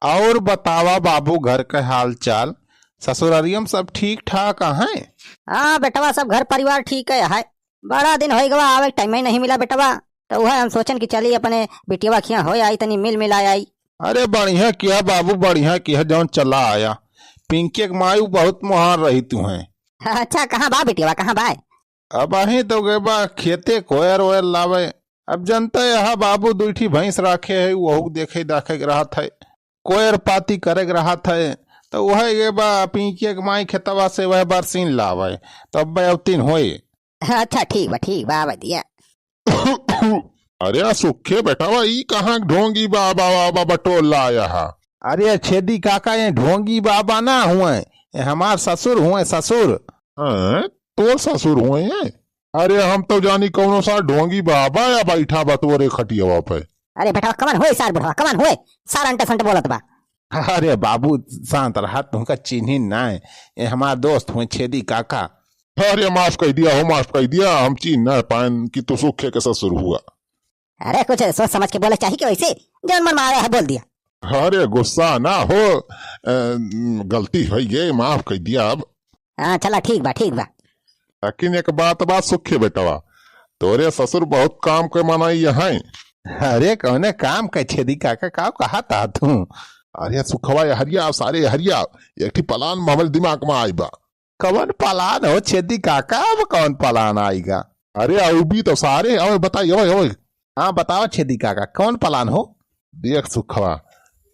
और बतावा बाबू, घर का हाल चाल, ससुरारियम सब ठीक ठाक हैं? हाँ बेटवा, सब घर परिवार ठीक है। बड़ा दिन हो गवा, आवे टाइम ही नहीं मिला बेटवा। तो वह हम सोचन कि चली अपने बिटिया खिया हो आई, तनी मिल मिला आई। अरे बढ़िया किया बाबू, बढ़िया किया जौन चला आया। पिंकी के मायू बहुत मुहार रही तू है। अच्छा, कहाँ बा बिटिया, कहाँ बा? अब अही तो गए बा खेते कोयर वोयर लावे। अब जनता यहाँ बाबू दुठी भैंस राखे है, वह देखे दाखे के रहा था, कोयर पाती करे के रहा था। तो वह ये बा पिंकी के माई खेतवा से वह बरसीन लावे, तब तीन होए। अच्छा ठीक बा भैया। अरे सुखे बेटा ई कहाँ ढोंगी बाबा बाबा बटोल लाया हा? अरे छेदी काका, ये ढोंगी बाबा ना हुए, ये हमार ससुर हुए, ससुर। तो ससुर हुए हैं? अरे हम तो जानी कौनो सा ढोंगी बाबा या बैठा बतोरे खटिया पे। अरे बेटा कमन हुए सार बुढ़वा, कमन हुए सार अंटे संटे बोलत बा। अरे बाबू शांत रहा, तुमका चिन्ही ना है, ये हमार दोस्त हुए छेदी काका। अरे माफ कर दिया हो, माफ कर दिया, हम चीन ना पान की तो सुखे के ससुर हुआ। अरे कुछ सोच समझ के बोले चाहिए कि वैसे जौन मन में आया है बोल दिया। अरे गुस्सा ना हो, गलती हो गई, माफ कर दिया अब। हाँ चला ठीक बा। लेकिन एक बात सुखे बेटवा, तोरे ससुर बहुत काम के मनाई यहाँ। अरे कौने काम के छेदी काका, का कहा था तू? अरे सुखवा हरिया सारे हरिया एक पलान हमारे दिमाग में आई बा। कौन पलान हो छेदी काका? अब कौन पलान आएगा? अरे अभी तो सारे अब बताइए। हाँ बताओ छेदी काका, कौन पलान हो? देख सुखवा,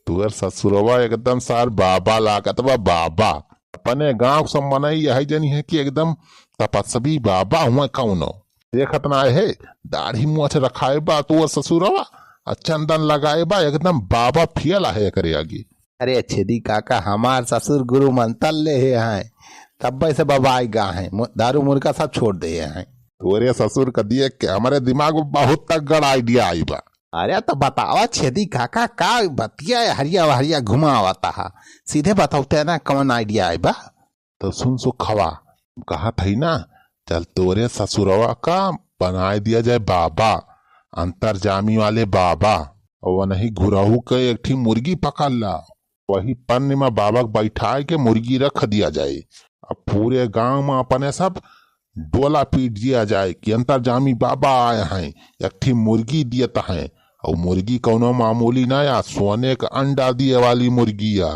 तुअर ससुरवा एकदम सार बाबा लागत बा, बाबा अपने गांव सब मनाई यही जनी है कि एकदम तपस्वी बाबा हुआ कौनो। देखत ना है, दाढ़ी मुँह रखाए बा तुअर ससुरवा, चंदन लगाए बा, एकदम बाबा फियला है करे आगे। अरे छेदी काका, हमार ससुर गुरु मंत्र ले हैं, तब से बबाई गा है, दारू मुर्गा सब छोड़ दे हैं। तोरे ससुर का देख के हमारे दिमाग में बहुत तगड़ आइडिया आई बा। अरे तो बतावा छेदी काका, का बतिया हरिया हरिया घुमावाता है, सीधे बताओते ना कौन आइडिया आई बा? तो सुन सुखवा, कहा थी ना, चल तोरे ससुरवा का बनाए दिया जाए बाबा, अंतरजामी वाले बाबा, और वह नहीं घुराहू के एकठी मुर्गी पकड़ ला, वही पन्ने में बाबा बैठा के मुर्गी रख दिया जाए। अब पूरे गांव में अपने सब डोला पीट दिया जाए कि अंतरजामी बाबा आए हैं, एकठी मुर्गी दियता है, और मुर्गी कौनो मामूली ना या, सोने का अंडा दिए वाली मुर्गी या।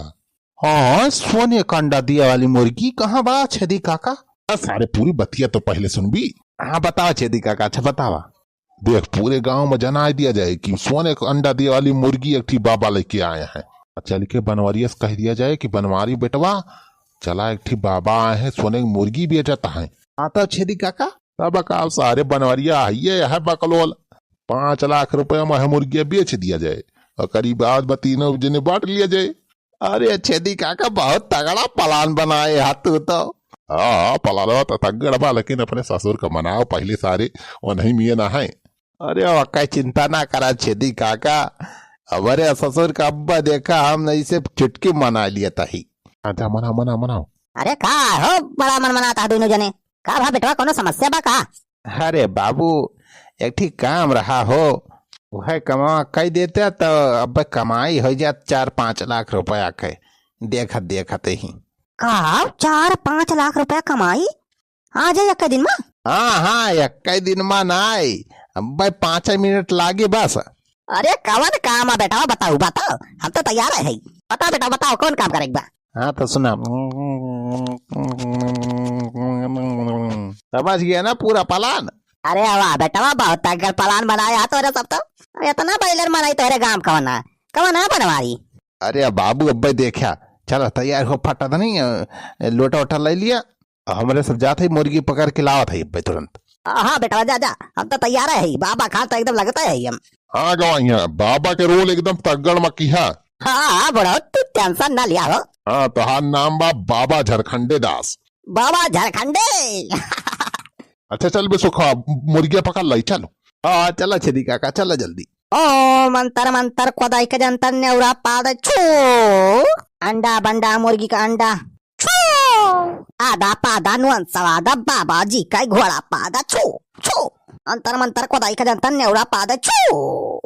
हाँ सोने का अंडा दिए वाली मुर्गी कहाँ बा छेदी काका? सारे पूरी बतिया तो पहले सुन भी। हाँ बताओ छेदी काका, अच्छा बतावा। देख पूरे गांव में जना दिया जाए कि सोने का अंडा दिए वाली मुर्गी एकठी बाबा लेके आए हैं। चल के बनवारिया से कह दिया जाए कि बनवारी बेटवा चला, एकठी बाबा आए हैं, सोने की मुर्गी बेचता है। हाँ तो छेदी काका, तब का सारे बनवारिया है बकलोल, 5 लाख रुपए में मुर्गिया बेच दिया जाए, और करीब आज तीनों जने बांट लिया जाए। अरे छेदी काका, बहुत तगड़ा प्लान बनाए हाथ तू तो। हाँ पलालो तो तगड़ बा, लेकिन अपने ससुर का मनाओ पहले सारे, वो नहीं मिये ना है। अरे वक्का चिंता ना करा छेदी काका, हमारे ससुर का अब्बा देखा हम नहीं से चुटकी मना लिया था ही। अच्छा मनाओ। अरे का हो बड़ा मन मनाता दोनों जने, का भा बेटवा कोनो समस्या बा का? अरे बाबू एक ठीक काम रहा हो, वह कमा कई देते तो अब कमाई हो जात 4-5 लाख रुपया के, देखत ही। का 4-5 लाख रुपया कमाई आ जाए एक दिन में? हाँ एक दिन में ना आई, अब 5 मिनट लागे बस। अरे कवन काम है बेटा, बताओ हम तो तैयार है। बता बेटा बताओ कौन काम करेगा? हाँ तो सुना, समझ गया ना पूरा प्लान? अरे वाह बेटा, बहुत तगड़ प्लान बनाया तो सब तो। इतना बैलर मनाई तोरे गांव कवन है बनवारी? अरे बाबू अब देखा, चलो तैयार हो, फटा था नहीं, लोटा वोटा ले लिया, हमारे सब जाते ही मुर्गी पकड़ के लावा था तुरंत। हाँ बेटा जा, हम तो तैयार है, बाबा खान तो एकदम लगता है हम। हाँ गवाइया, बाबा के रोल एकदम तगड़ मक्की है। हाँ बड़ा तू टेंशन ना लिया हो। हाँ तो हाँ नाम बाबा झारखंडे दास। बाबा झारखंडे। अच्छा चल बे सुखा, मुर्गिया पकड़ लाई, चलो। हाँ चलो छेदी काका, चलो जल्दी। ओ मंतर खोदाई के जंतर नेवरा पाद छू, अंडा बंडा मुर्गी का अंडा छू, आधा पादा नुअन सवादा बाबा जी का घोड़ा पादा छू, अंतर मंतर खोदाई के जंतर नेवरा पाद छू।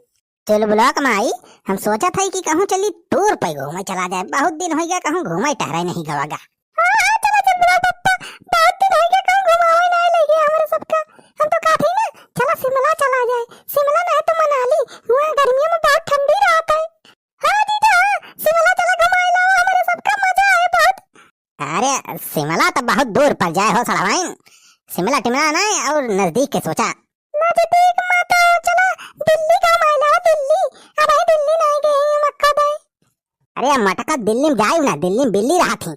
चुलबुला माई, हम सोचा था कि कहूँ चली टूर पे घूमे चला जाए, बहुत दिन हो गया कहूँ घूमे टहरे नहीं गवागा। चला चुलबुला पप्पा, बहुत दिन हो गया कहूँ घुमावे नहीं ले गया हमारे सबका। हम तो कहते ना चला शिमला चला जाए, शिमला नहीं तो मनाली, वहाँ गर्मियों में बहुत ठंडी रात है। हाँ जीजा हाँ, शिमला चला घुमाए लाओ, हमारे सबका मजा आए बहुत। अरे शिमला तो बहुत दूर पड़ जाए हो सड़वाइन, शिमला टिमला नहीं और नजदीक के सोचा। नजदीक में तो चला दिल्ली का मायना, दिल्ली अब है, दिल्ली नहीं गए मक्का दे। अरे मटका दिल्ली में जाई ना, दिल्ली में बिल्ली रहा थी,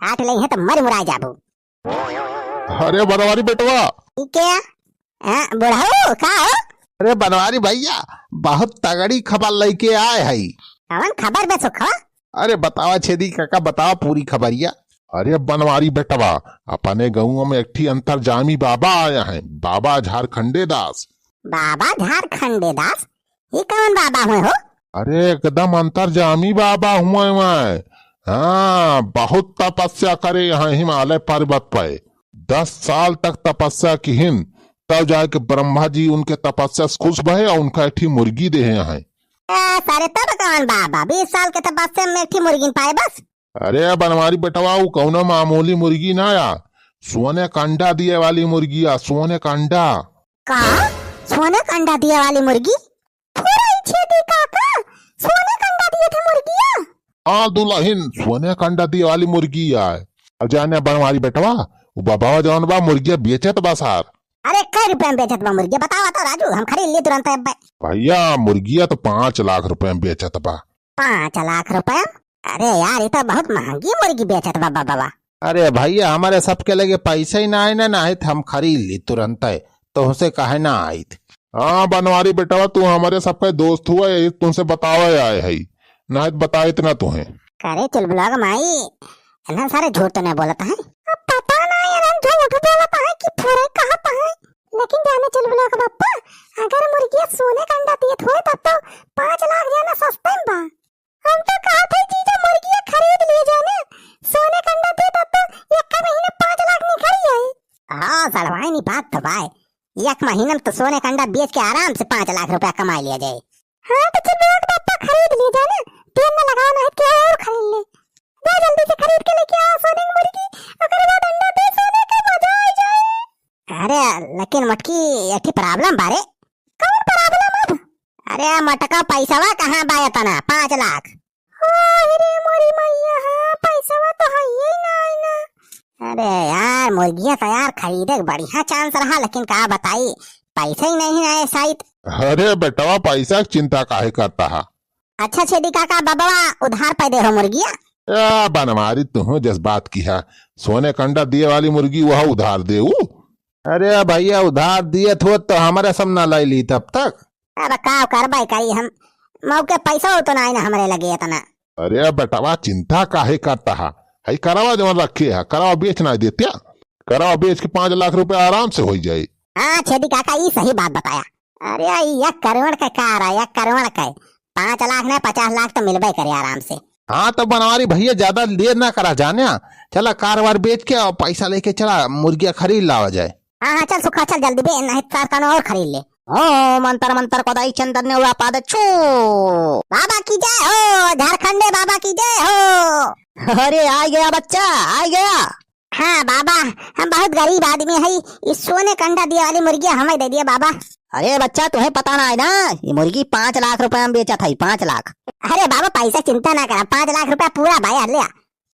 आठ लई है तो मर मुराई जाबू। अरे बनवारी बेटवा, क्या बुढ़ाऊ का हो? अरे बनवारी भैया, बहुत तगड़ी खबर लेके आए है। कौन खबर बे सुखा? अरे बतावा छेदी काका, बतावा पूरी खबरिया। अरे बनवारी बेटवा, अपने गाँव में एक अंतर्जामी बाबा आया है, बाबा झारखंडे दास। बाबा झारखंडे दास, ये कौन बाबा हुए हो? अरे एकदम अंतर्जामी बाबा हुए मैं। हाँ, बहुत तपस्या करे यहाँ हिमालय पर्वत पे, 10 साल तक तपस्या की हिन, तब जाके ब्रह्मा जी उनके तपस्या से खुश भये और उनका एक मुर्गी दे हैं। सारे तब कौन बाबा 20 साल के तपस्या में एक मुर्गी पाए बस। अरे बनवारी बेटवा, वो कौनो मामूली मुर्गी ना या, सोने का अंडा दिए वाली मुर्गी या, सोने का अंडा। का सोने का अंडा दिए वाली मुर्गी? पूरा छेदी काका, सोने का अंडा दिए थे मुर्गियां? हाँ दुल्हन, सोने का अंडा दिए वाली मुर्गी है। अब जाने बनवारी बेटवा, वो बाबा जौन बा मुर्गिया बेचे तो बसार। अरे कई रुपए में बेचत बा मुर्गिया, बतावा तो राजू, हम खरीद लिए तुरंत। भैया मुर्गिया तो 5 लाख रुपए में बेचत बा। 5 लाख रुपए? अरे यार ये तो बहुत महंगी मुर्गी बेचत बा बाबा। अरे भैया, हमारे सबके लगे पैसे ही ना आए ना है, हम खरीद ली तुरंत है, तो उसे कहे ना आई थी। हाँ बनवारी बेटवा, तू हमारे सबका दोस्त हुआ है, तुमसे बतावे आए है, ना बताए इतना तुम्हें। करे चुलबुला माई, इन्हें सारे झूठ तो नहीं बोलता है। अब पता नहीं यार झूठ बोलता है कि पूरे कहता है, लेकिन जाने चुलबुला का बापा, अगर मुर्गियां सोने का अंडा दिए थोड़े तब तो 5 लाख जाना सस्ते में बा। हम तो कहा थे जीजा मुर्गियां खरीद लिए जाने, सोने का अंडा दिए तब तो एक महीने 5 लाख निकल जाए। हाँ सड़वाई नहीं बात तो भाई, एक महीने में तो सोने का अंडा बेच के आराम से 5 लाख रुपया कमा लिया जाए। हाँ तो चुलबुला का बापा खरीद लिए जाने, पेन में लगाओ नहीं क्या और खरीद ले, जा जल्दी से खरीद के लेके आओ सोने की मुर्गी, अगर वो अंडा दे सोने का मजा आ जाए। अरे लेकिन मटकी एक प्रॉब्लम बारे। कौन प्रॉब्लम अब? अरे मटका पैसावा कहाँ बाया तना 5 लाख? अरे मोरी मैया, हाँ पैसावा तो है ही ना। अरे यार मुर्गियां तो यार खरीदे बढ़िया चांस रहा, लेकिन कहा बताई पैसे ही नहीं आए शायद। अरे बेटवा, पैसा की चिंता काहे करता है। अच्छा छेदी काका, बाबा उधार पे दे हो मुर्गियां? बनवारी तू जिस बात की है, सोने का अंडा दिए वाली मुर्गी वह उधार दे। अरे भैया, उधार दिए थे तो हमारे सब ना लाई ली तब तक। अब का करबाई करी, हम मौके पैसा हो तो ना हमारे लगे इतना। अरे बेटवा, चिंता काहे करता है, हई करावा जवन रखे है, करावा बेच ना देते, करावा बेच के 5 लाख रुपए आराम से हो जाए। हाँ छेदी काका, ये सही बात बताया। अरे एक करोड़ का कार है, 1 करोड़ का 5 लाख नहीं 50 लाख तो मिलबे करे आराम से। हाँ तो बनवारी भैया, ज्यादा देर ना करा जाने, चला कारवार बेच के और पैसा लेके चला मुर्गिया खरीद लावा जाए। हाँ चल सुखा, चल जल्दी बे, नहीं तो और खरीद ले। ओ मंतर मंतर कोदाई चंदन ने उड़ा पाद छू, बाबा की जय हो, झारखंडे बाबा की जय हो। अरे आ गया बच्चा, आ गया। हाँ बाबा, हम बहुत गरीब आदमी है, इस सोने का अंडा दिए वाली मुर्गियां हमें दे दिए बाबा। अरे बच्चा, तुम्हें पता ना है ना, ये मुर्गी 5 लाख रुपए में बेचा था, 5 लाख। अरे बाबा पैसा चिंता ना करा, 5 लाख रुपया पूरा भाई ले।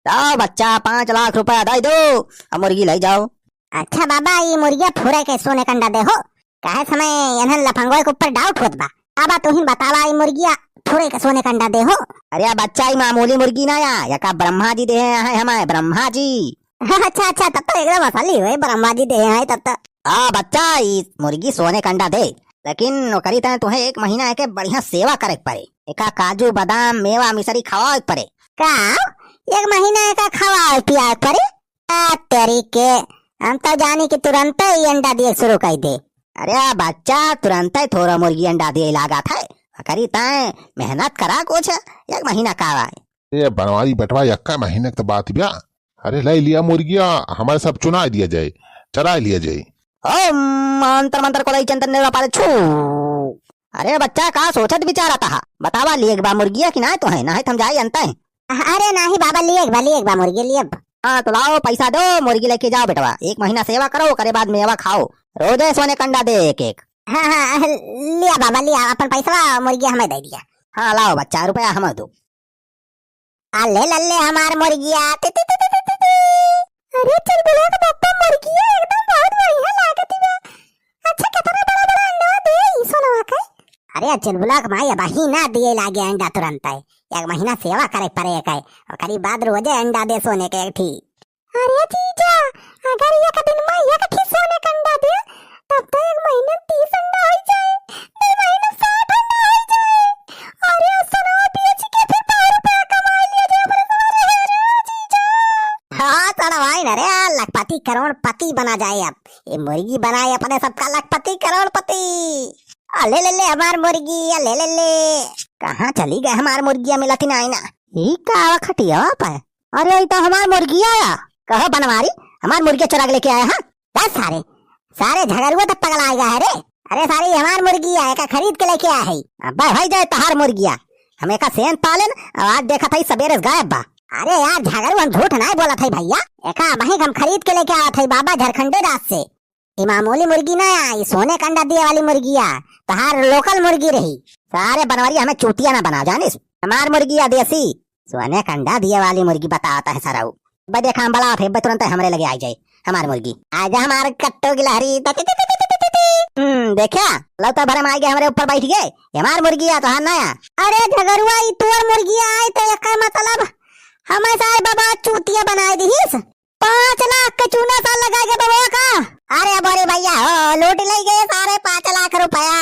जाओ बच्चा, 5 लाख रुपया दे दो, अब मुर्गी ले जाओ। अच्छा बाबा, ये मुर्गिया फूरे के सोने का अंडा दे हो, कहे समय इन्हें लफंगों के ऊपर डाउट होत बा। अब तुम बतावा, ये मुर्गिया फूरे के सोने का अंडा दे हो? अरे बच्चा, ये मामूली मुर्गी ना या का ब्रह्मा जी दे हैं हमें, ब्रह्मा जी। अच्छा अच्छा, तब तो एकदम असली हुए, ब्रह्मा जी दे हैं तब तो। हाँ बच्चा, ये मुर्गी सोने का अंडा दे, लेकिन करी तय तुम्हें 1 महीना के बढ़िया सेवा करे पड़े, एका काजू बादाम मेवा मिसरी खवाए पड़े। का 1 महीना का खवा पिया पड़े? तेरी के, हम तो जानी कि तुरंत ही अंडा दिए शुरू कर दे। अरे बच्चा, तुरंत ही थोड़ा मुर्गी अंडा दिए लागा था, करी तय मेहनत करा कुछ, 1 महीना का। ये बनवारी बटवा 1 महीने की बात ब्या। अरे ले लिया मुर्गिया, हमारे सब चुना दिया जाए, चरा लिया जाए। ओ मंत्र मंत्र कोलाई चंदन ने पाले छू, अरे बच्चा का सोचत बिचारा था बतावा लिए बा मुर्गिया की ना तो है ना है हम जाए अंत है। अरे नाही बाबा लिए बा मुर्गी लिए। हाँ तो लाओ पैसा दो मुर्गी लेके जाओ बेटवा 1 महीना सेवा करो करे बाद मेवा खाओ रोज सोने का अंडा दे एक। हाँ हाँ लिया बाबा लिया अपन पैसा मुर्गी हमें दे दिया। हाँ लाओ बच्चा रुपया हम दो। ले लल्ले हमार मुर्गिया अरे चल बोला तो पापा मुर्गिया एकदम बहुत बढ़िया लागत है। अच्छा कितना बड़ा बड़ा अंडा दे ई सोनवा का। अरे चल बोला माई अब ही ना दिए लागे अंडा तुरंत है 1 महीना सेवा करे पड़े है और करीब बाद रोजे अंडा दे सोने के एक ठी। अरे जीजा अगर एक दिन में एक ठी सोने का अंडा दे तब तो 1 महीने 30 अंडा हो जाए 2 महीने 60 अंडा हो जाए। अरे सोनवा बेच के फिर 5 रुपया कमा लिया जाए जीजा। हाँ चढ़ भाई ना रे लखपति करोड़पति बना जाए अब ये मुर्गी बनाए अपने सबका लखपति करोड़पति। ले ले हमार मुर्गी ले कहाँ चली गए हमार मुर्गिया मिलती ना ना ही का खटिया पे। अरे ये तो हमार मुर्गिया आया कहो बनवारी हमार मुर्गिया चुरा के लेके आया। हाँ बस सारे झगड़ुआ तक पगला आएगा है रे। अरे सारी हमार मुर्गी है का खरीद के लेके आया है। अब्बा भाई जाए तहार मुर्गिया हमें का सेन पालन आज देखा था सवेरे गायब बा। अरे यार झगड़ू हम झूठ नहीं बोला था भैया एका वही हम खरीद के लेके आया था बाबा झारखंडे रात से। ये मामूली मुर्गी ना आई सोने का अंडा दिए वाली मुर्गिया तहार लोकल मुर्गी रही। सारे बनवारी हमें चूतिया ना बना जानिस हमार मुर्गिया देसी सोने का अंडा दिए वाली मुर्गी बताता है सारा देखा हम बड़ा थे तुरंत हमरे लगे आ जाए हमार मुर्गी आज हमारे कट्टो गिलहरी देखा लौता भरम आ गए हमारे ऊपर बैठ गए हमार मुर्गी आ तो हाँ नया। अरे झगड़ुआ तुअर मुर्गी आई तो एक मतलब हमें सारे बाबा चूतिया बनाए दीस 5 लाख का चूना साल लगा के बाबा का। अरे बड़े भैया लूट ले गए सारे 5 लाख रुपया।